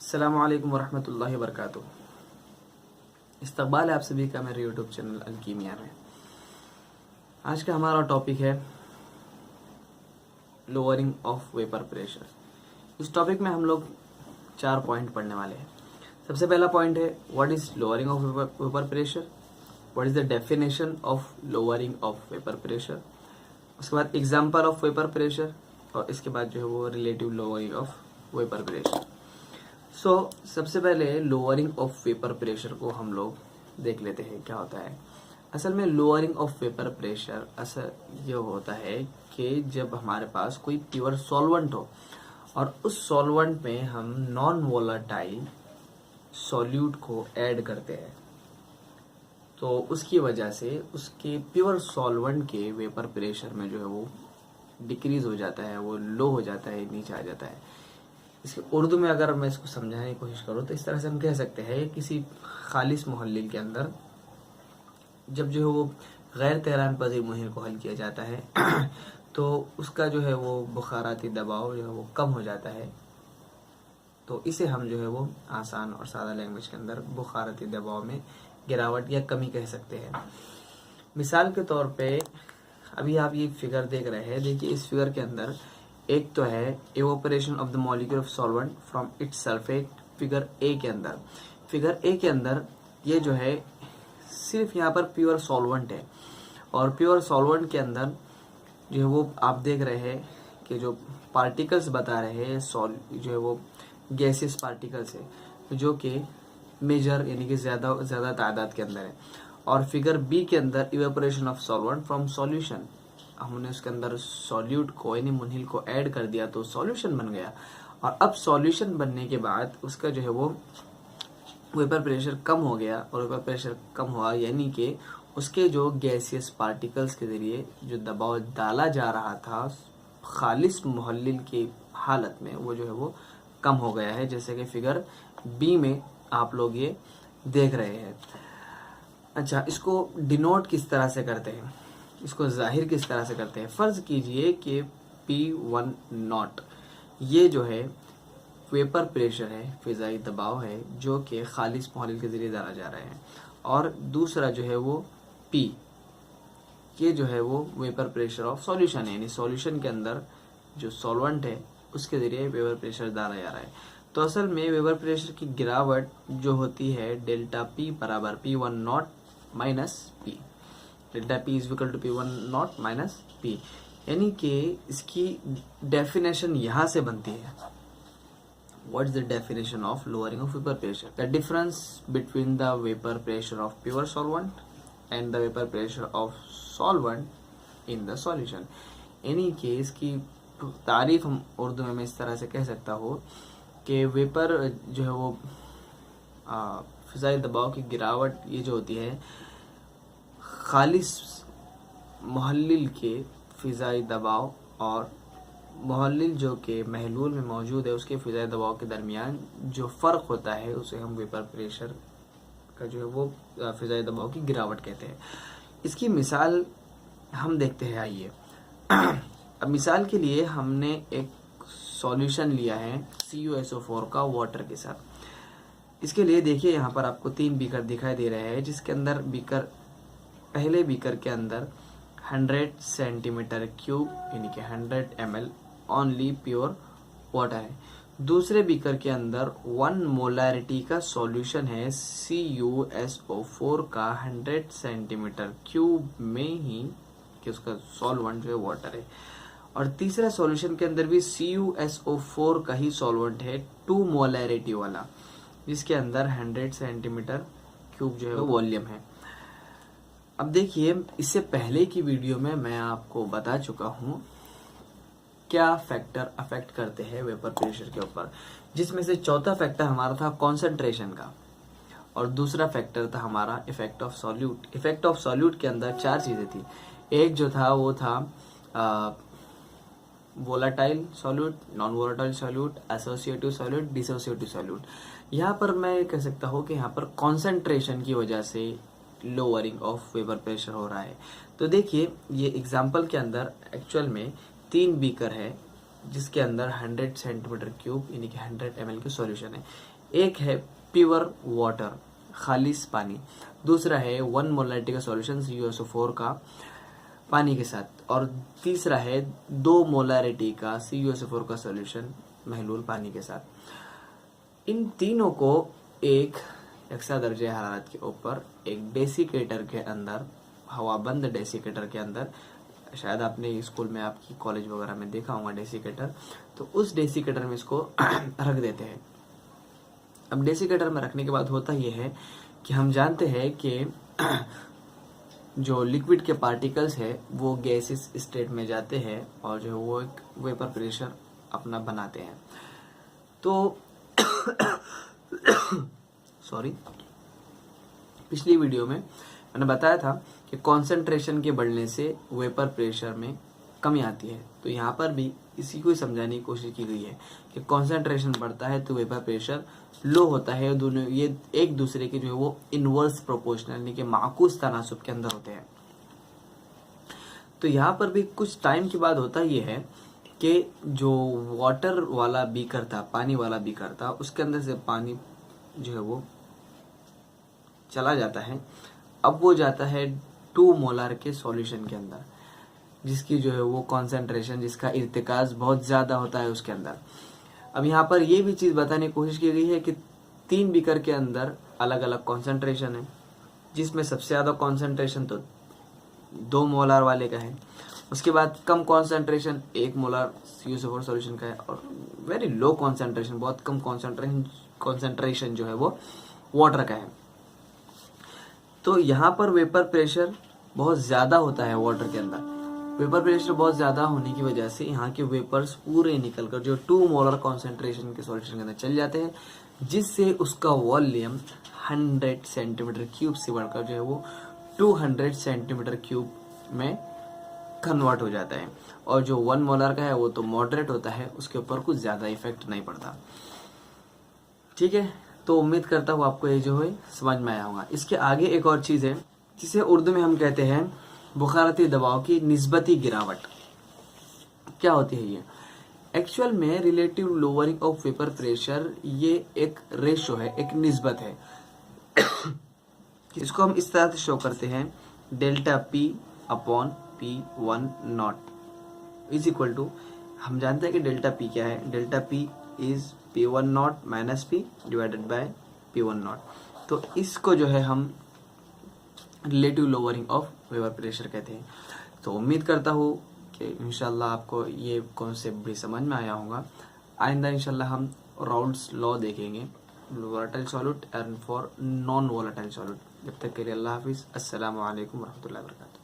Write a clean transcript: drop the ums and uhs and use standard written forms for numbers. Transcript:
अस्सलामुअलैकुम वरहमतुल्लाहि वबरकातुह। इस्तकबाल है आप सभी का मेरे यूट्यूब चैनल अलकीमिया में। आज का हमारा टॉपिक है लोअरिंग ऑफ वेपर प्रेशर। इस टॉपिक में हम लोग 4 पॉइंट पढ़ने वाले हैं। सबसे पहला पॉइंट है what is lowering of vapour pressure, what is the definition of lowering of vapour pressure, उसके बाद एग्जाम्पल ऑफ वेपर प्रेशर, और इसके बाद जो है वो relative lowering of vapour pressure. सबसे पहले लोअरिंग ऑफ वेपर प्रेशर को हम लोग देख लेते हैं क्या होता है। असल में लोअरिंग ऑफ वेपर प्रेशर असल ये होता है कि जब हमारे पास कोई प्योर सॉल्वेंट हो और उस सॉल्वेंट में हम नॉन वोलेटाइल सॉल्यूट को ऐड करते हैं, तो उसकी वजह से उसके प्योर सॉल्वेंट के वेपर प्रेशर में जो है वो डिक्रीज हो जाता है, वो लो हो जाता है, नीचे आ जाता है। इसके उर्दू में अगर मैं इसको समझाने की कोशिश करूँ तो इस तरह से हम कह सकते हैं किसी खालिस मुहल्लिल के अंदर जब जो है वो गैर तहरान पजीर मुहिर को हल किया जाता है तो उसका जो है वो बुखाराती दबाव जो है वो कम हो जाता है। तो इसे हम जो है वो आसान और सादा लैंग्वेज के अंदर बुखाराती दबाव में गिरावट या कमी कह सकते हैं। मिसाल के तौर पे अभी आप ये फिगर देख रहे हैं, देखिए इस फिगर के अंदर एक तो है evaporation of the molecule of solvent from its sulphate. Figure A के अंदर ये जो है सिर्फ यहाँ पर प्योर सॉल्वेंट है, और प्योर सॉल्वेंट के अंदर जो है वो आप देख रहे हैं कि जो पार्टिकल्स बता रहे हैं जो है वो गैसियस पार्टिकल्स है जो कि मेजर यानी कि ज्यादा तादाद के अंदर है। और फिगर बी के अंदर evaporation of solvent from solution, हमने उसके अंदर सॉल्यूट को यानी मुनहिल को ऐड कर दिया तो सॉल्यूशन बन गया, और अब सॉल्यूशन बनने के बाद उसका जो है वो वेपर प्रेशर कम हो गया, और वेपर प्रेशर कम हुआ यानी कि उसके जो गैसियस पार्टिकल्स के जरिए जो दबाव डाला जा रहा था खालिस मुहल्लिल की हालत में वो जो है वो कम हो गया है, जैसे कि फिगर बी में आप लोग ये देख रहे हैं। अच्छा, इसको डिनोट किस तरह से करते हैं, इसको जाहिर किस तरह से करते हैं। फर्ज कीजिए कि P1 नॉट ये जो है वेपर प्रेशर है, फिजाई दबाव है जो कि खालिस मुहल्लिल के जरिए डाला जा रहा है, और दूसरा जो है वो P ये जो है वो वेपर प्रेशर ऑफ सॉल्यूशन है, यानी सॉल्यूशन के अंदर जो सॉल्वेंट है उसके जरिए वेपर प्रेशर डाला जा रहा है। तो असल में वेपर प्रेशर की गिरावट जो होती है डेल्टा P बराबर P1 not minus P, delta P is equal to P1 not minus P, यानी कि इसकी डेफिनेशन यहाँ से बनती है। What is the definition of lowering of vapour pressure? The difference between the vapour pressure of pure solvent and the vapour pressure of solvent in the solution, यानी कि इसकी तारीफ हम उर्दू में मैं इस तरह से कह सकता हूँ कि वेपर जो है वो फिजाई दबाव की गिरावट ये जो होती है खालिस मुहल्लिल के फिजाई दबाव और मुहल्लिल जो कि महलूल में मौजूद है उसके फिजाई दबाव के दरमियान जो फ़र्क होता है उसे हम वेपर प्रेशर का जो है वो फिजाई दबाव की गिरावट कहते हैं। इसकी मिसाल हम देखते हैं, आइए। अब मिसाल के लिए हमने एक सॉल्यूशन लिया है CuSO4 का वाटर के साथ। इसके लिए देखिए यहाँ पर आपको 3 बीकर दिखाई दे रहे हैं, जिसके अंदर पहले बीकर के अंदर 100 सेंटीमीटर क्यूब यानी कि 100 ml ओनली प्योर वाटर है। दूसरे बीकर के अंदर 1 मोलरिटी का सॉल्यूशन है CuSO4 का 100 सेंटीमीटर क्यूब में ही कि उसका सॉल्वेंट जो है वाटर है। और तीसरे सॉल्यूशन के अंदर भी CuSO4 का ही सॉल्वेंट है 2 मोलरिटी वाला, जिसके अंदर 100 सेंटीमीटर क्यूब जो है वॉल्यूम है। अब देखिए, इससे पहले की वीडियो में मैं आपको बता चुका हूँ क्या फैक्टर अफेक्ट करते हैं वेपर प्रेशर के ऊपर, जिसमें से चौथा फैक्टर हमारा था कॉन्सेंट्रेशन का, और दूसरा फैक्टर था हमारा effect of solute. Effect of solute के अंदर 4 चीजें थी। एक जो था वो था volatile solute, non volatile solute, associative solute, dissociative solute. यहाँ पर मैं कह सकता हूँ कि यहाँ पर कॉन्सेंट्रेशन की वजह से लोअरिंग ऑफ वेपर प्रेशर हो रहा है। तो देखिए, ये एग्जाम्पल के अंदर एक्चुअल में 3 बीकर है जिसके अंदर 100 सेंटीमीटर क्यूब यानी कि 100 ml की सॉल्यूशन है। एक है प्योर वाटर, खालिस पानी, दूसरा है 1 मोलरिटी का सॉल्यूशन CuSO4 का पानी के साथ, और तीसरा है 2 मोलरिटी का CuSO4 का सॉल्यूशन महलूल पानी के साथ। इन तीनों को एक यकसा दर्जे हरारत के ऊपर एक डेसिकेटर के अंदर, हवाबंद डेसिकेटर के अंदर, शायद आपने स्कूल में, आपकी कॉलेज वगैरह में देखा होगा डेसिकेटर, तो उस डेसिकेटर में इसको रख देते हैं। अब डेसिकेटर में रखने के बाद होता यह है कि हम जानते हैं कि जो लिक्विड के पार्टिकल्स है वो गैसेस स्टेट में जाते हैं और जो वो एक वेपर प्रेशर अपना बनाते हैं। तो सॉरी, पिछली वीडियो में मैंने बताया था कि कंसंट्रेशन के बढ़ने से वेपर प्रेशर में कमी आती है, तो यहाँ पर भी इसी को समझाने की कोशिश की गई है कि कंसंट्रेशन बढ़ता है तो वेपर प्रेशर लो होता है। दोनों ये एक दूसरे के जो है वो इनवर्स प्रोपोर्शनल यानी कि माकूस तनासुब के अंदर होते हैं। तो यहाँ पर भी कुछ टाइम के बाद होता ये है कि जो वाटर वाला बीकर था, पानी वाला बीकर था, उसके अंदर से पानी जो है वो चला जाता है। अब वो जाता है 2 मोलर के सॉल्यूशन के अंदर, जिसकी जो है वो कॉन्सेंट्रेशन, जिसका इर्तिकाज बहुत ज़्यादा होता है उसके अंदर। अब यहाँ पर ये भी चीज़ बताने की कोशिश की गई है कि 3 बीकर के अंदर अलग अलग कॉन्सेंट्रेशन है, जिसमें सबसे ज़्यादा कॉन्सेंट्रेशन तो 2 मोलर वाले का है, उसके बाद कम कॉन्सेंट्रेशन 1 मोलर CuSO4 सॉल्यूशन का है, और वेरी लो कॉन्सेंट्रेशन, बहुत कम कॉन्सेंट्रेशन जो है वो वाटर का है। तो यहाँ पर वेपर प्रेशर बहुत ज़्यादा होता है वाटर के अंदर। वेपर प्रेशर बहुत ज़्यादा होने की वजह से यहाँ के वेपर्स पूरे निकलकर जो 2 मोलर कॉन्सेंट्रेशन के सॉल्यूशन के अंदर चल जाते हैं, जिससे उसका वॉल्यूम 100 सेंटीमीटर क्यूब से बढ़कर जो है वो 200 सेंटीमीटर क्यूब में कन्वर्ट हो जाता है। और जो 1 मोलर का है वो तो मॉडरेट होता है, उसके ऊपर कुछ ज़्यादा इफेक्ट नहीं पड़ता। ठीक है, तो उम्मीद करता हूँ आपको ये जो है समझ में आया होगा। इसके आगे एक और चीज़ है जिसे उर्दू में हम कहते हैं बुखारती दबाव की निस्बती गिरावट। क्या होती है ये? एक्चुअल में relative lowering of vapour pressure ये एक रेशो है, एक निस्बत है। इसको हम इस तरह से शो करते हैं, delta P upon P1 not is equal to, हम जानते हैं कि डेल्टा P क्या है, delta P is P1 not minus P divided by P1 not. तो इसको जो है हम relative lowering of vapour pressure कहते हैं। तो उम्मीद करता हूँ कि इंशाल्लाह आपको ये कॉन्सेप्ट भी समझ में आया होगा। आइंदा इंशाल्लाह हम राउल्ट्स लॉ देखेंगे, volatile solute and for non volatile solute. जब तक के लिए अल्लाह हाफिज़, अस्सलामु अलैकुम रहमतुल्लाहि व बरकातुहू।